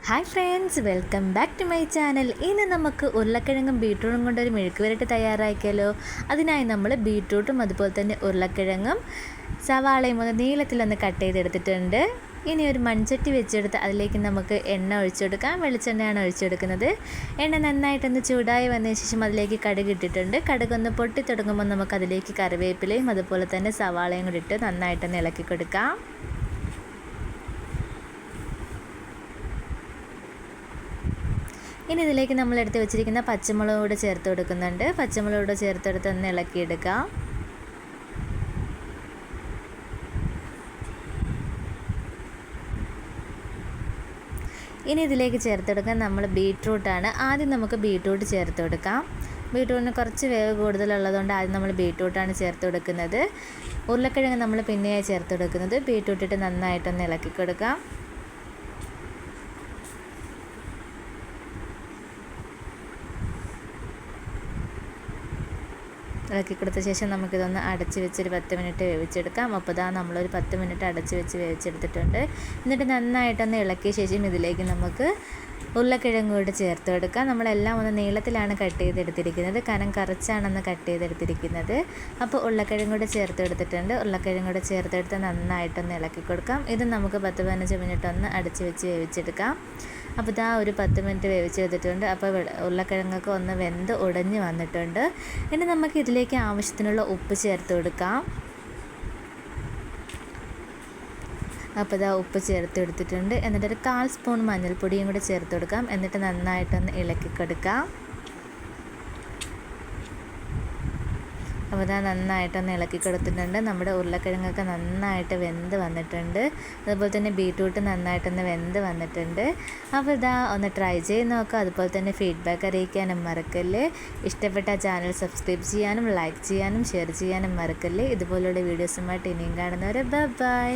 Hi friends, welcome back to my channel. ഇന്ന് നമുക്ക് ഉരുളക്കിഴങ്ങും ബീട്രൂട്ടും കൊണ്ടൊരു മെഴുക്ക് വരട്ടി തയ്യാറാക്കിയാലോ. അതിനായി നമ്മൾ ബീട്രൂട്ടും അതുപോലെ തന്നെ ഉരുളക്കിഴങ്ങും സവാളയും ഒന്ന് നീളത്തിലൊന്ന് കട്ട് ചെയ്തെടുത്തിട്ടുണ്ട്. ഇനി ഒരു മൺചട്ടി വെച്ചെടുത്ത് അതിലേക്ക് നമുക്ക് എണ്ണ ഒഴിച്ചെടുക്കാം. വെളിച്ചെണ്ണയാണ് ഒഴിച്ചെടുക്കുന്നത്. എണ്ണ നന്നായിട്ടൊന്ന് ചൂടായി വന്നതിന് ശേഷം അതിലേക്ക് കടുക് ഇട്ടിട്ടുണ്ട്. കടുകൊന്ന് പൊട്ടി തുടങ്ങുമ്പോൾ നമുക്ക് അതിലേക്ക് കറിവേപ്പിലയും അതുപോലെ തന്നെ സവാളയും കൂടി ഇട്ട് നന്നായിട്ടൊന്ന് ഇളക്കി കൊടുക്കാം. ഇനി ഇതിലേക്ക് നമ്മൾ എടുത്ത് വെച്ചിരിക്കുന്ന പച്ചമുളക് കൂടെ ചേർത്ത് കൊടുക്കുന്നുണ്ട്. പച്ചമുളക് കൂടെ ചേർത്തെടുത്ത് ഒന്ന് ഇളക്കിയെടുക്കാം. ഇനി ഇതിലേക്ക് ചേർത്തെടുക്കാൻ നമ്മൾ ബീട്രൂട്ടാണ്. ആദ്യം നമുക്ക് ബീട്രൂട്ട് ചേർത്ത് കൊടുക്കാം. ബീട്രൂട്ടിന് കുറച്ച് വേവ് കൂടുതലുള്ളതുകൊണ്ട് ആദ്യം നമ്മൾ ബീട്രൂട്ടാണ് ചേർത്ത് കൊടുക്കുന്നത്. ഉരുളക്കിഴങ്ങ് നമ്മൾ പിന്നെയാണ് ചേർത്ത് കൊടുക്കുന്നത്. ബീട്രൂട്ടിട്ട് നന്നായിട്ടൊന്ന് ഇളക്കി കൊടുക്കാം. ഇളക്കി കൊടുത്ത ശേഷം നമുക്കിതൊന്ന് അടച്ച് വെച്ചൊരു 10 മിനിറ്റ് വേവിച്ചെടുക്കാം. അപ്പോൾ നമ്മളൊരു 10 മിനിറ്റ് അടച്ച് വെച്ച് വേവിച്ചെടുത്തിട്ടുണ്ട്. എന്നിട്ട് നന്നായിട്ടൊന്ന് ഇളക്കിയ ശേഷം ഇതിലേക്ക് നമുക്ക് ഉരുളക്കിഴങ്ങ് കൂടെ ചേർത്ത് കൊടുക്കാം. നമ്മളെല്ലാം ഒന്ന് നീളത്തിലാണ് കട്ട് ചെയ്തെടുത്തിരിക്കുന്നത്, കനം കറച്ചാണെന്ന് കട്ട് ചെയ്തെടുത്തിരിക്കുന്നത്. അപ്പോൾ ഉരുളക്കിഴങ്ങ് കൂടെ ചേർത്ത് എടുത്തിട്ടുണ്ട്. ഉരുളക്കിഴങ്ങ് കൂടെ ചേർത്തെടുത്ത് നന്നായിട്ടൊന്ന് ഇളക്കി കൊടുക്കാം. ഇത് നമുക്ക് 10-15 മിനിറ്റ് ഒന്ന് അടച്ച് വെച്ച് വേവിച്ചെടുക്കാം. അപ്പോൾ ഒരു 10 മിനിറ്റ് വേവിച്ചെടുത്തിട്ടുണ്ട്. അപ്പോൾ ഉരുളക്കിഴങ്ങൊക്കെ ഒന്ന് വെന്ത് ഉടഞ്ഞ് വന്നിട്ടുണ്ട്. ഇനി നമുക്ക് ഇതിലേക്ക് ആവശ്യത്തിനുള്ള ഉപ്പ് ചേർത്ത് കൊടുക്കാം. അപ്പോൾ ഉപ്പ് ചേർത്ത് എടുത്തിട്ടുണ്ട്. എന്നിട്ടൊരു 1/4 സ്പൂൺ മഞ്ഞൾപ്പൊടിയും കൂടി ചേർത്ത് കൊടുക്കാം. എന്നിട്ട് നന്നായിട്ടൊന്ന് ഇളക്കി കൊടുക്കാം. അപ്പോൾ നന്നായിട്ടൊന്ന് ഇളക്കി കൊടുത്തിട്ടുണ്ട്. നമ്മുടെ ഉരുളക്കിഴങ്ങൊക്കെ നന്നായിട്ട് വെന്ത് വന്നിട്ടുണ്ട്. അതുപോലെ തന്നെ ബീട്രൂട്ട് നന്നായിട്ടൊന്ന് വെന്ത് വന്നിട്ടുണ്ട്. അപ്പോൾ ഒന്ന് ട്രൈ ചെയ്ത് നോക്കുക. അതുപോലെ തന്നെ ഫീഡ്ബാക്ക് അറിയിക്കാനും മറക്കല്ലേ. ഇഷ്ടപ്പെട്ട ചാനൽ സബ്സ്ക്രൈബ് ചെയ്യാനും ലൈക്ക് ചെയ്യാനും ഷെയർ ചെയ്യാനും മറക്കല്ലേ. ഇതുപോലുള്ള വീഡിയോസുമായിട്ട് ഇനിയും കാണുന്നവരെ ബൈ.